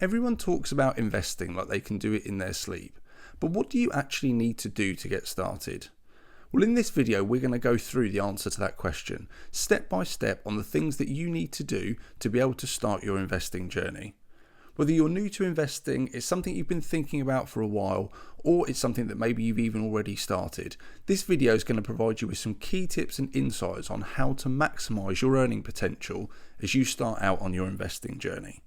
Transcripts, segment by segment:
Everyone talks about investing like they can do it in their sleep, but what do you actually need to do to get started? Well, in this video, we're going to go through the answer to that question, step by step on the things that you need to do to be able to start your investing journey. Whether you're new to investing, it's something you've been thinking about for a while, or it's something that maybe you've even already started, this video is going to provide you with some key tips and insights on how to maximize your earning potential as you start out on your investing journey.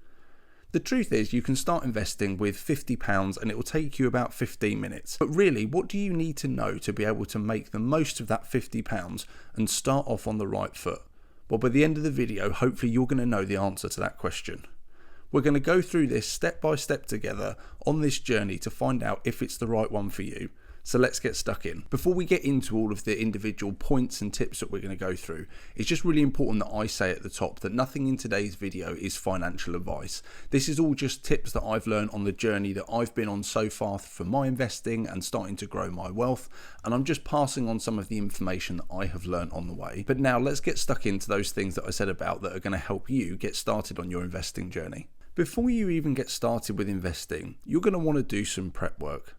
The truth is, you can start investing with £50 and it will take you about 15 minutes. But really, what do you need to know to be able to make the most of that £50 and start off on the right foot? Well, by the end of the video, hopefully you're going to know the answer to that question. We're going to go through this step by step together on this journey to find out if it's the right one for you. So let's get stuck in. Before we get into all of the individual points and tips that we're going to go through, it's just really important that I say at the top that nothing in today's video is financial advice. This is all just tips that I've learned on the journey that I've been on so far for my investing and starting to grow my wealth, and I'm just passing on some of the information that I have learned on the way. But now let's get stuck into those things that I said about that are going to help you get started on your investing journey. Before you even get started with investing, you're going to want to do some prep work.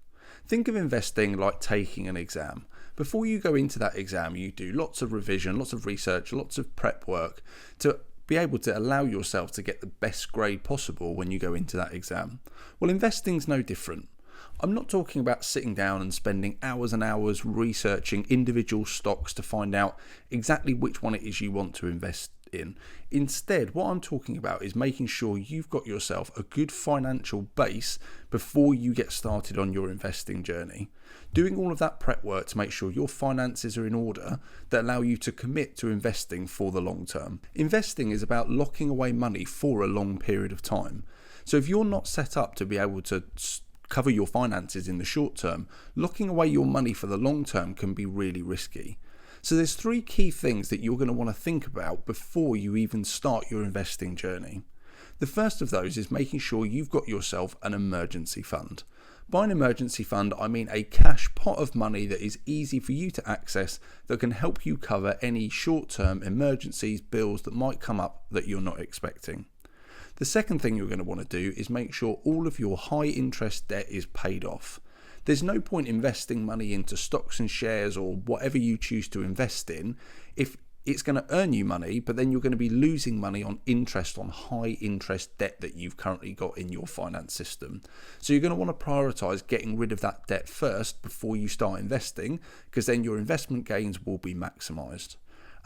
Think of investing like taking an exam. Before you go into that exam, you do lots of revision, lots of research, lots of prep work to be able to allow yourself to get the best grade possible when you go into that exam. Well, investing's no different. I'm not talking about sitting down and spending hours and hours researching individual stocks to find out exactly which one it is you want to invest in. Instead, what I'm talking about is making sure you've got yourself a good financial base before you get started on your investing journey. Doing all of that prep work to make sure your finances are in order that allow you to commit to investing for the long term. Investing is about locking away money for a long period of time. So if you're not set up to be able to cover your finances in the short term, locking away your money for the long term can be really risky. So there's three key things that you're going to want to think about before you even start your investing journey. The first of those is making sure you've got yourself an emergency fund. By an emergency fund, I mean a cash pot of money that is easy for you to access that can help you cover any short-term emergencies, bills that might come up that you're not expecting. The second thing you're going to want to do is make sure all of your high interest debt is paid off. There's no point investing money into stocks and shares or whatever you choose to invest in if it's going to earn you money, but then you're going to be losing money on interest on high interest debt that you've currently got in your finance system. So you're going to want to prioritize getting rid of that debt first before you start investing, because then your investment gains will be maximized.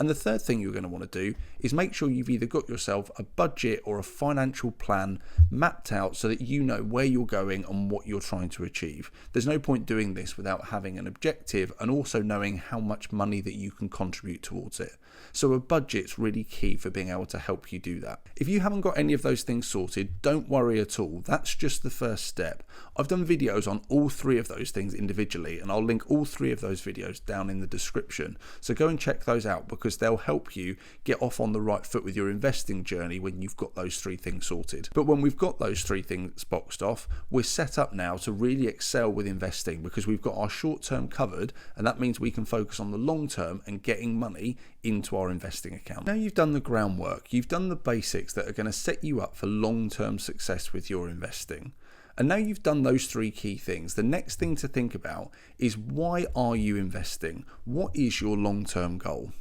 And the third thing you're going to want to do is make sure you've either got yourself a budget or a financial plan mapped out so that you know where you're going and what you're trying to achieve. There's no point doing this without having an objective and also knowing how much money that you can contribute towards it. So a budget's really key for being able to help you do that. If you haven't got any of those things sorted, don't worry at all. That's just the first step. I've done videos on all three of those things individually, and I'll link all three of those videos down in the description. So go and check those out because they'll help you get off on the right foot with your investing journey when you've got those three things sorted. But when we've got those three things boxed off, we're set up now to really excel with investing because we've got our short term covered, and that means we can focus on the long term and getting money into our investing account. Now you've done the groundwork, you've done the basics that are going to set you up for long-term success with your investing. And now you've done those three key things, the next thing to think about is, why are you investing? What is your long-term goal?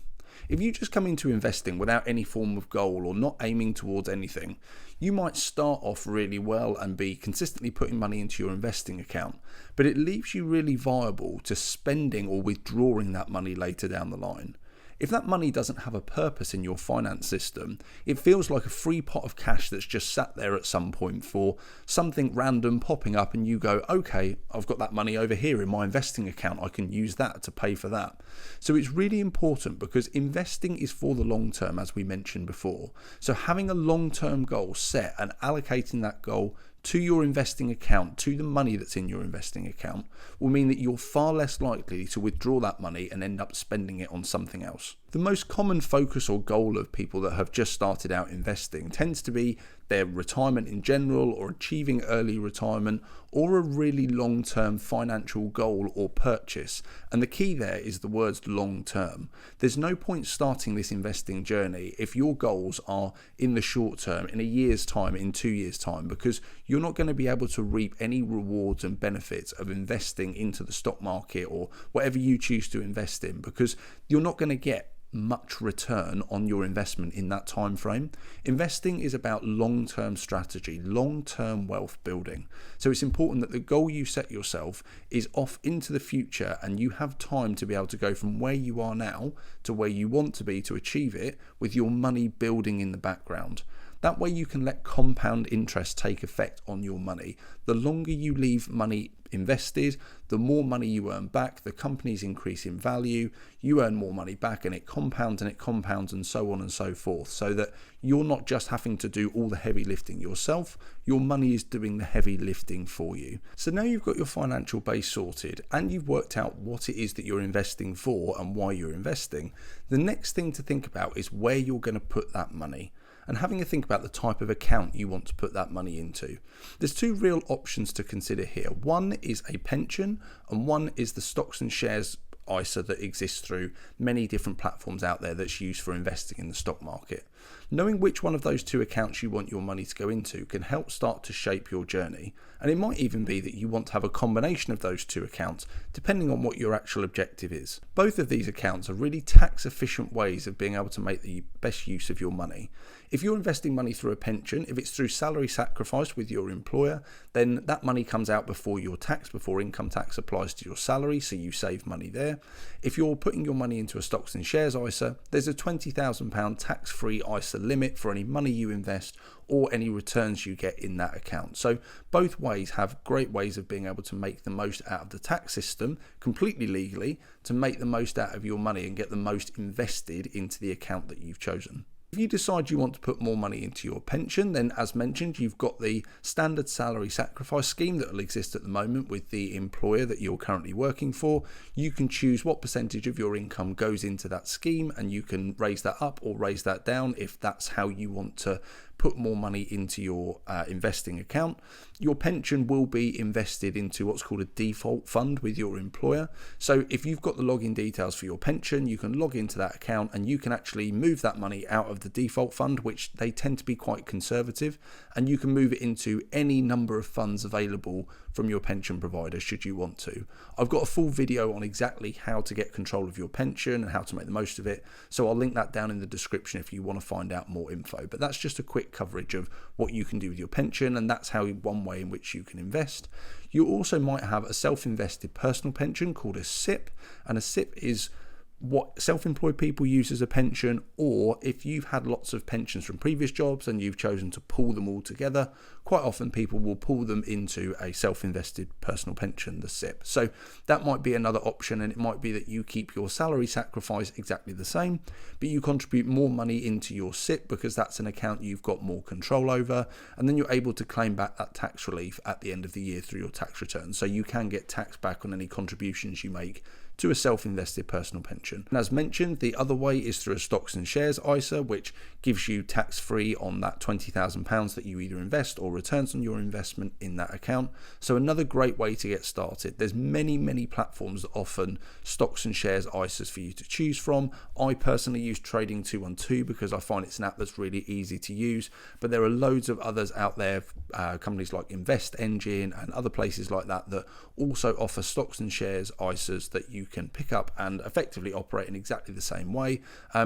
If you just come into investing without any form of goal or not aiming towards anything, you might start off really well and be consistently putting money into your investing account, but it leaves you really viable to spending or withdrawing that money later down the line. If that money doesn't have a purpose in your finance system, it feels like a free pot of cash that's just sat there at some point for something random popping up and you go, okay, I've got that money over here in my investing account, I can use that to pay for that. So it's really important because investing is for the long term, as we mentioned before. So having a long-term goal set and allocating that goal to your investing account, to the money that's in your investing account, will mean that you're far less likely to withdraw that money and end up spending it on something else. The most common focus or goal of people that have just started out investing tends to be their retirement in general, or achieving early retirement, or a really long-term financial goal or purchase. And the key there is the words long-term. There's no point starting this investing journey if your goals are in the short term, in a year's time, in 2 years' time, because you're not going to be able to reap any rewards and benefits of investing into the stock market or whatever you choose to invest in, because you're not going to get much return on your investment in that time frame. Investing is about long-term strategy, long-term wealth building. So it's important that the goal you set yourself is off into the future, and you have time to be able to go from where you are now to where you want to be to achieve it, with your money building in the background. That way you can let compound interest take effect on your money. The longer you leave money invested, the more money you earn back, the companies increase in value, you earn more money back, and it compounds and so on and so forth, so that you're not just having to do all the heavy lifting yourself, your money is doing the heavy lifting for you. So now you've got your financial base sorted and you've worked out what it is that you're investing for and why you're investing. The next thing to think about is where you're going to put that money, and having a think about the type of account you want to put that money into. There's two real options to consider here. One is a pension, and one is the stocks and shares ISA that exists through many different platforms out there that's used for investing in the stock market. Knowing which one of those two accounts you want your money to go into can help start to shape your journey. And it might even be that you want to have a combination of those two accounts, depending on what your actual objective is. Both of these accounts are really tax efficient ways of being able to make the best use of your money. If you're investing money through a pension, if it's through salary sacrifice with your employer, then that money comes out before your tax, before income tax applies to your salary, so you save money there. If you're putting your money into a stocks and shares ISA, there's a £20,000 tax-free ISA limit for any money you invest or any returns you get in that account. So both ways have great ways of being able to make the most out of the tax system, completely legally, to make the most out of your money and get the most invested into the account that you've chosen. If you decide you want to put more money into your pension, then as mentioned, you've got the standard salary sacrifice scheme that will exist at the moment with the employer that you're currently working for. You can choose what percentage of your income goes into that scheme, and you can raise that up or raise that down if that's how you want to put more money into your investing account. Your pension will be invested into what's called a default fund with your employer. So if you've got the login details for your pension, you can log into that account and you can actually move that money out of the default fund, which they tend to be quite conservative, and you can move it into any number of funds available from your pension provider should you want to. I've got a full video on exactly how to get control of your pension and how to make the most of it, so I'll link that down in the description if you want to find out more info. But that's just a quick coverage of what you can do with your pension, and that's how one way in which you can invest. You also might have a self-invested personal pension called a SIP, and a SIP is what self-employed people use as a pension, or if you've had lots of pensions from previous jobs and you've chosen to pool them all together, quite often people will pool them into a self-invested personal pension, the SIP. So that might be another option, and it might be that you keep your salary sacrifice exactly the same, but you contribute more money into your SIP because that's an account you've got more control over, and then you're able to claim back that tax relief at the end of the year through your tax return. So you can get tax back on any contributions you make to a self-invested personal pension. And as mentioned, the other way is through a stocks and shares ISA, which gives you tax-free on that £20,000 that you either invest or returns on your investment in that account. So another great way to get started. There's many platforms that offer stocks and shares ISAs for you to choose from. I personally use Trading 212 because I find it's an app that's really easy to use, but there are loads of others out there, companies like Invest Engine and other places like that that also offer stocks and shares ISAs that you can pick up and effectively operate in exactly the same way.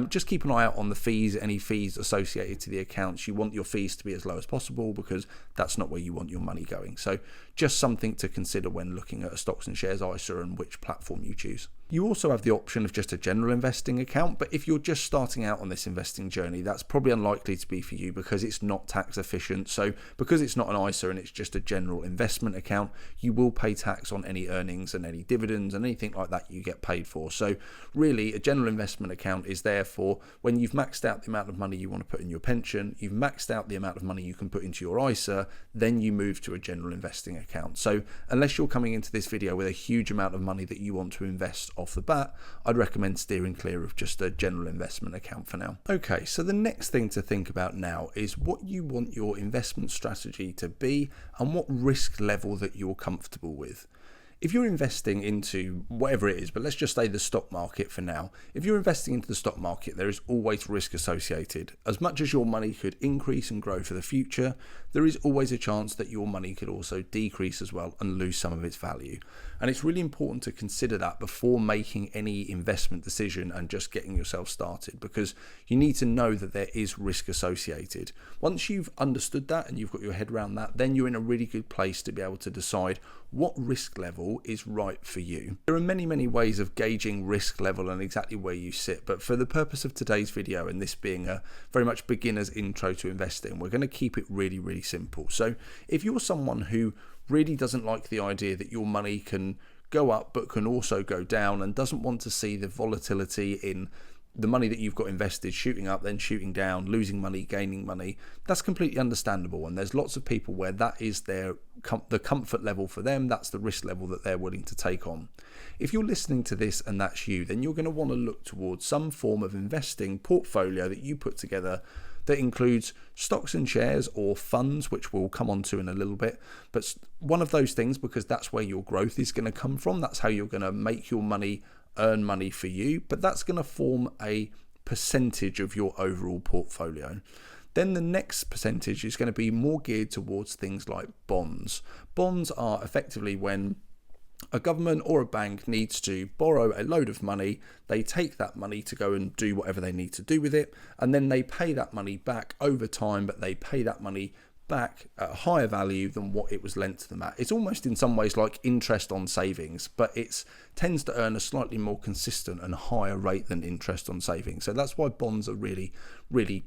Just keep an eye out on the fees, any fees associated to the accounts. You want your fees to be as low as possible because that's not where you want your money going. So just something to consider when looking at a stocks and shares ISA and which platform you choose. You also have the option of just a general investing account, but if you're just starting out on this investing journey, that's probably unlikely to be for you because it's not tax efficient. So because it's not an ISA and it's just a general investment account, you will pay tax on any earnings and any dividends and anything like that you get paid for. So really, a general investment account is there for when you've maxed out the amount of money you want to put in your pension, you've maxed out the amount of money you can put into your ISA, then you move to a general investing account. So unless you're coming into this video with a huge amount of money that you want to invest off the bat, I'd recommend steering clear of just a general investment account for now. Okay, so the next thing to think about now is what you want your investment strategy to be and what risk level that you're comfortable with. If you're investing into whatever it is, but let's just say the stock market for now, if you're investing into the stock market, there is always risk associated. As much as your money could increase and grow for the future, there is always a chance that your money could also decrease as well and lose some of its value. And it's really important to consider that before making any investment decision and just getting yourself started, because you need to know that there is risk associated. Once you've understood that and you've got your head around that, then you're in a really good place to be able to decide what risk level is right for you. There are many ways of gauging risk level and exactly where you sit, but for the purpose of today's video and this being a very much beginner's intro to investing, we're going to keep it really simple. So if you're someone who really doesn't like the idea that your money can go up but can also go down and doesn't want to see the volatility in the money that you've got invested shooting up, then shooting down, losing money, gaining money, that's completely understandable. And there's lots of people where that is the comfort level for them. That's the risk level that they're willing to take on. If you're listening to this and that's you, then you're going to want to look towards some form of investing portfolio that you put together that includes stocks and shares or funds, which we'll come on to in a little bit. But one of those things, because that's where your growth is going to come from. That's how you're going to make your money earn money for you, but that's going to form a percentage of your overall portfolio. Then the next percentage is going to be more geared towards things like bonds. Bonds are effectively when a government or a bank needs to borrow a load of money, they take that money to go and do whatever they need to do with it, and then they pay that money back over time, but they pay that money back at a higher value than what it was lent to them at. It's almost in some ways like interest on savings, but it tends to earn a slightly more consistent and higher rate than interest on savings. So that's why bonds are really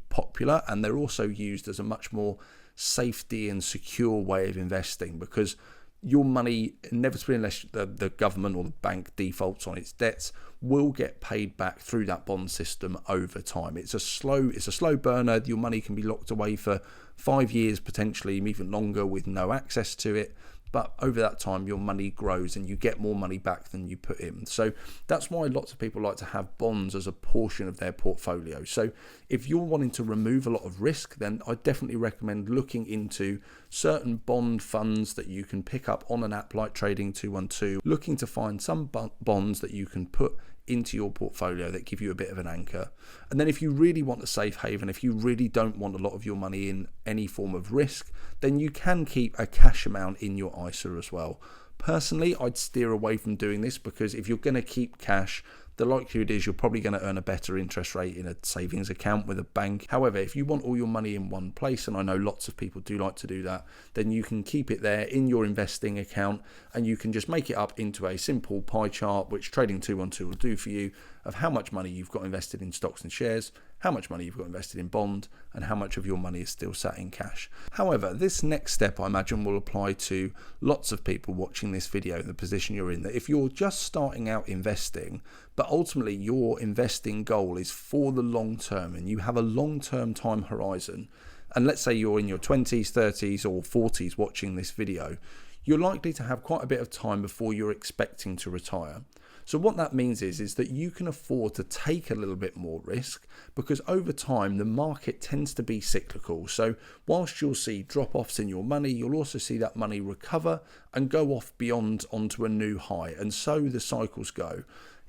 popular, and they're also used as a much more safety and secure way of investing, because your money, inevitably, unless the government or the bank defaults on its debts, will get paid back through that bond system over time. It's a slow burner. Your money can be locked away for 5 years, potentially even longer, with no access to it. But over that time, your money grows and you get more money back than you put in. So that's why lots of people like to have bonds as a portion of their portfolio. So if you're wanting to remove a lot of risk, then I definitely recommend looking into certain bond funds that you can pick up on an app like Trading 212, looking to find some bonds that you can put into your portfolio that give you a bit of an anchor. And then if you really want a safe haven, if you really don't want a lot of your money in any form of risk, then you can keep a cash amount in your ISA as well. Personally, I'd steer away from doing this, because if you're going to keep cash, the likelihood is you're probably going to earn a better interest rate in a savings account with a bank. However, if you want all your money in one place, and I know lots of people do like to do that, then you can keep it there in your investing account, and you can just make it up into a simple pie chart, which Trading 212 will do for you, of how much money you've got invested in stocks and shares, how much money you've got invested in bond, and how much of your money is still sat in cash. However, this next step, I imagine, will apply to lots of people watching this video in the position you're in, that if you're just starting out investing, but ultimately your investing goal is for the long term and you have a long-term time horizon, and let's say you're in your 20s, 30s or 40s watching this video, you're likely to have quite a bit of time before you're expecting to retire. So what that means is that you can afford to take a little bit more risk, because over time the market tends to be cyclical. So whilst you'll see drop-offs in your money, you'll also see that money recover and go off beyond onto a new high. And so the cycles go.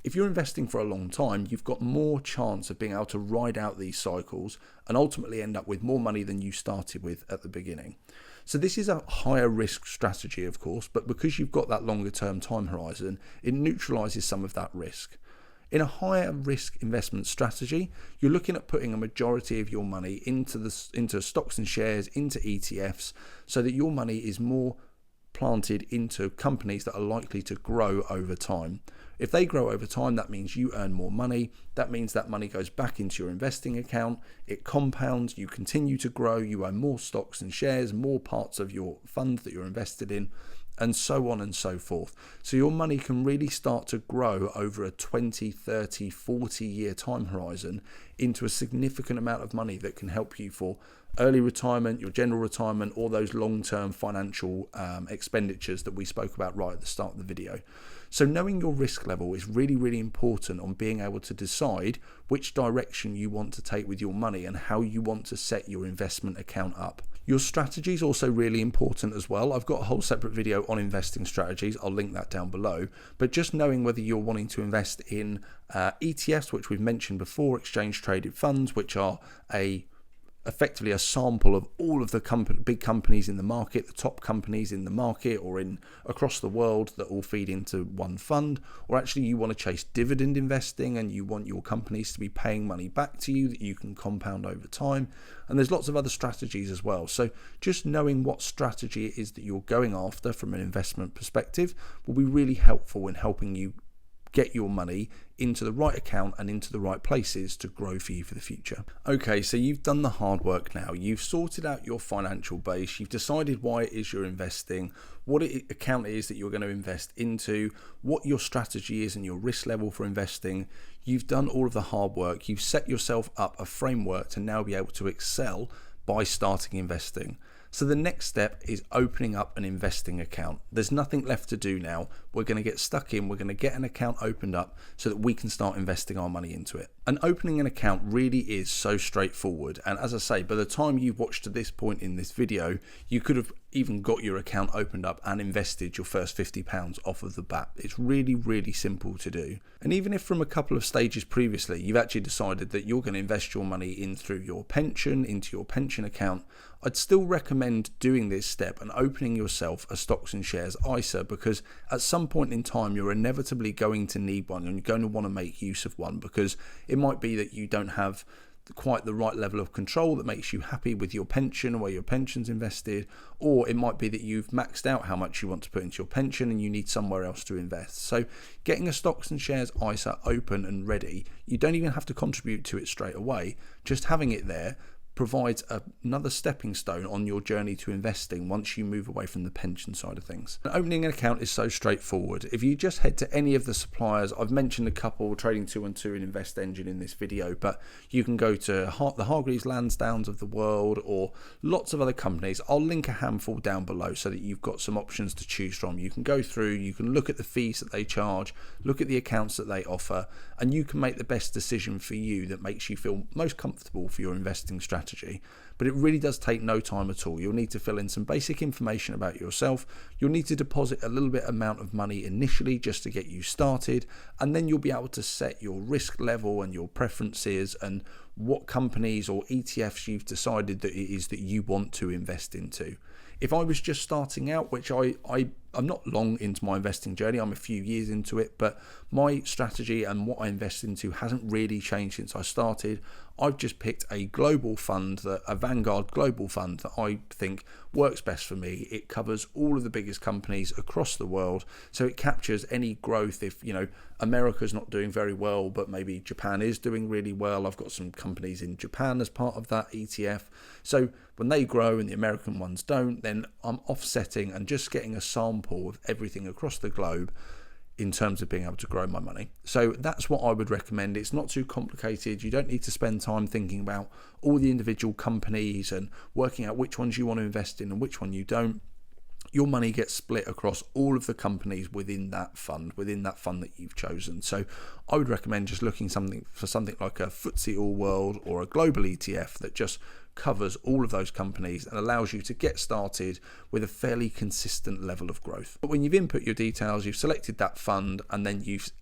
If you're investing for a long time, you've got more chance of being able to ride out these cycles and ultimately end up with more money than you started with at the beginning. So this is a higher risk strategy, of course, but because you've got that longer term time horizon, it neutralizes some of that risk. In a higher risk investment strategy, you're looking at putting a majority of your money into stocks and shares, into ETFs, so that your money is more planted into companies that are likely to grow over time. If they grow over time, that means you earn more money. That means that money goes back into your investing account. It compounds, you continue to grow, you own more stocks and shares, more parts of your fund that you're invested in. and so on and so forth. So your money can really start to grow over a 20, 30, 40 year time horizon into a significant amount of money that can help you for early retirement, your general retirement, or those long-term financial expenditures that we spoke about right at the start of the video. So knowing your risk level is really, really important on being able to decide which direction you want to take with your money and how you want to set your investment account up. Your strategy is also really important as well. I've got a whole separate video on investing strategies. I'll link that down below. But just knowing whether you're wanting to invest in ETFs, which we've mentioned before, exchange traded funds, which are effectively a sample of all of the big companies in the market, the top companies in the market or in across the world that all feed into one fund, or actually you want to chase dividend investing and you want your companies to be paying money back to you that you can compound over time. And there's lots of other strategies as well. So just knowing what strategy it is that you're going after from an investment perspective will be really helpful in helping you get your money into the right account and into the right places to grow for you for the future. Okay, so you've done the hard work now. You've sorted out your financial base. You've decided why it is you're investing, what account it is that you're going to invest into, what your strategy is and your risk level for investing. You've done all of the hard work. You've set yourself up a framework to now be able to excel by starting investing. So the next step is opening up an investing account. There's nothing left to do now. We're going to get stuck in. We're going to get an account opened up so that we can start investing our money into it. And opening an account really is so straightforward. And as I say, by the time you've watched to this point in this video, you could have even got your account opened up and invested your first £50 off of the bat. It's really, really simple to do. And even if from a couple of stages previously, you've actually decided that you're going to invest your money in through your pension, into your pension account, I'd still recommend doing this step and opening yourself a stocks and shares ISA, because at some point in time you're inevitably going to need one and you're going to want to make use of one, because it might be that you don't have quite the right level of control that makes you happy with your pension or where your pension's invested, or it might be that you've maxed out how much you want to put into your pension and you need somewhere else to invest. So getting a stocks and shares ISA open and ready, you don't even have to contribute to it straight away. Just having it there provides another stepping stone on your journey to investing once you move away from the pension side of things. And opening an account is so straightforward. If you just head to any of the suppliers, I've mentioned a couple, Trading 212 and Invest Engine in this video, but you can go to the Hargreaves Lansdowns of the world or lots of other companies. I'll link a handful down below so that you've got some options to choose from. You can go through, you can look at the fees that they charge, look at the accounts that they offer, and you can make the best decision for you that makes you feel most comfortable for your investing strategy. But it really does take no time at all. You'll need to fill in some basic information about yourself. You'll need to deposit a little bit amount of money initially just to get you started, and then you'll be able to set your risk level and your preferences and what companies or ETFs you've decided that it is that you want to invest into. If I was just starting out, which I'm not long into my investing journey, I'm a few years into it, but my strategy and what I invest into hasn't really changed since I started. I've just picked a global fund, a Vanguard global fund that I think works best for me. It covers all of the biggest companies across the world, so it captures any growth. If America's not doing very well, but maybe Japan is doing really well, I've got some companies in Japan as part of that ETF. So when they grow and the American ones don't, then I'm offsetting and just getting a sample of everything across the globe in terms of being able to grow my money. So that's what I would recommend. It's not too complicated. You don't need to spend time thinking about all the individual companies and working out which ones you want to invest in and which one you don't. Your money gets split across all of the companies within that fund that you've chosen. So I would recommend just looking for something like a FTSE All World or a global ETF that just covers all of those companies and allows you to get started with a fairly consistent level of growth. But when you've input your details, you've selected that fund, and then you've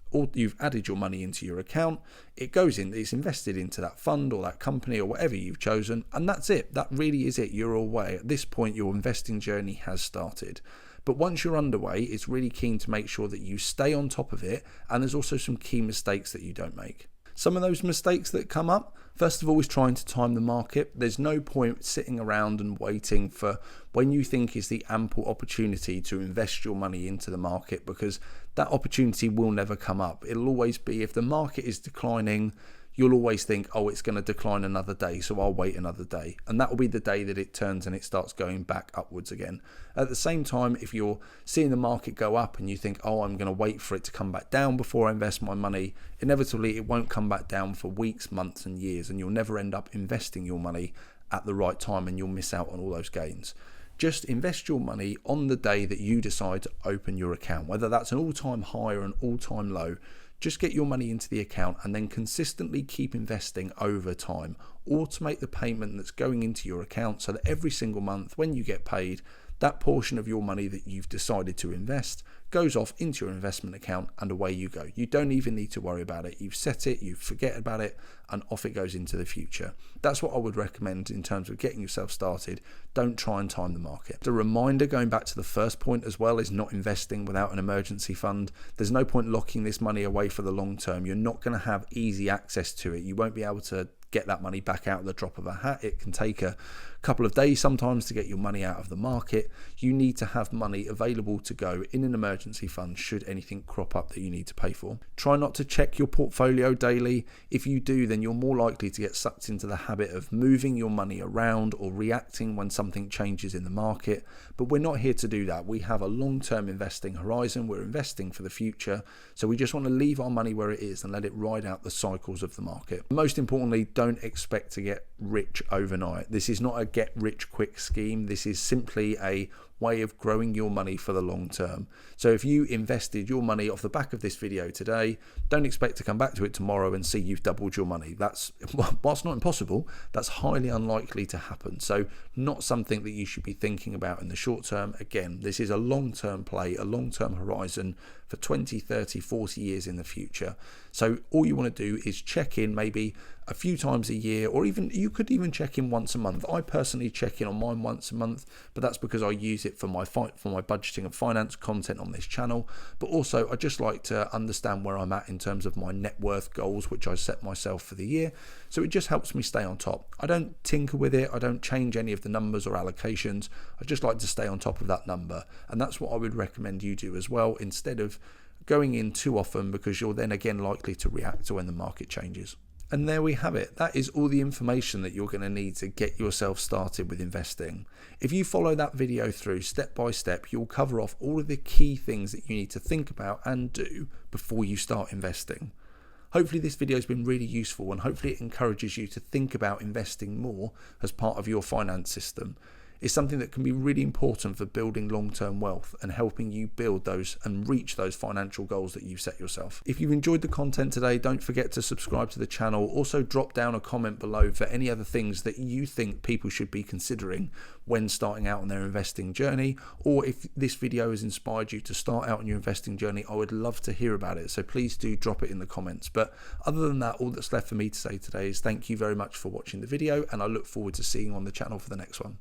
added your money into your account, it's invested into that fund or that company or whatever you've chosen, and that's it. That really is it. You're away. At this point, your investing journey has started. But once you're underway, it's really keen to make sure that you stay on top of it, and there's also some key mistakes that you don't make. Some of those mistakes that come up, first of all, is trying to time the market. There's no point sitting around and waiting for when you think is the ample opportunity to invest your money into the market, because that opportunity will never come up. It'll always be if the market is declining, you'll always think, oh, it's going to decline another day, so I'll wait another day. And that will be the day that it turns and it starts going back upwards again. At the same time, if you're seeing the market go up and you think, oh, I'm going to wait for it to come back down before I invest my money, inevitably it won't come back down for weeks, months and years, and you'll never end up investing your money at the right time, and you'll miss out on all those gains. Just invest your money on the day that you decide to open your account, whether that's an all-time high or an all-time low. Just get your money into the account and then consistently keep investing over time. Automate the payment that's going into your account so that every single month when you get paid, that portion of your money that you've decided to invest goes off into your investment account and away you go. You don't even need to worry about it. You've set it, you forget about it, and off it goes into the future. That's what I would recommend in terms of getting yourself started. Don't try and time the market. The reminder, going back to the first point as well, is not investing without an emergency fund. There's no point locking this money away for the long term. You're not going to have easy access to it. You won't be able to get that money back out at the drop of a hat. It can take a couple of days sometimes to get your money out of the market. You need to have money available to go in an emergency fund should anything crop up that you need to pay for. Try not to check your portfolio daily. If you do, then you're more likely to get sucked into the habit of moving your money around or reacting when something changes in the market. But we're not here to do that. We have a long-term investing horizon. We're investing for the future. So we just want to leave our money where it is and let it ride out the cycles of the market. Most importantly, don't expect to get rich overnight. This is not a get rich quick scheme. This is simply a way of growing your money for the long term. So if you invested your money off the back of this video today, don't expect to come back to it tomorrow and see you've doubled your money. That's, whilst not impossible, that's highly unlikely to happen. So not something that you should be thinking about in the short term. Again, this is a long-term play, a long-term horizon for 20, 30, 40 years in the future. So all you want to do is check in maybe a few times a year, or even you could even check in once a month. I personally check in on mine once a month, but that's because I use it for my budgeting and finance content on this channel. But also I just like to understand where I'm at in terms of my net worth goals, which I set myself for the year. So it just helps me stay on top. I don't tinker with it. I don't change any of the numbers or allocations. I just like to stay on top of that number. And that's what I would recommend you do as well, instead of going in too often, because you're then again likely to react to when the market changes. And there we have it. That is all the information that you're going to need to get yourself started with investing. If you follow that video through step by step, you'll cover off all of the key things that you need to think about and do before you start investing. Hopefully this video has been really useful, and hopefully it encourages you to think about investing more as part of your finance system. It's something that can be really important for building long-term wealth and helping you build those and reach those financial goals that you've set yourself. If you've enjoyed the content today, don't forget to subscribe to the channel. Also drop down a comment below for any other things that you think people should be considering when starting out on their investing journey, or if this video has inspired you to start out on your investing journey, I would love to hear about it. So please do drop it in the comments. But other than that, all that's left for me to say today is thank you very much for watching the video, and I look forward to seeing you on the channel for the next one.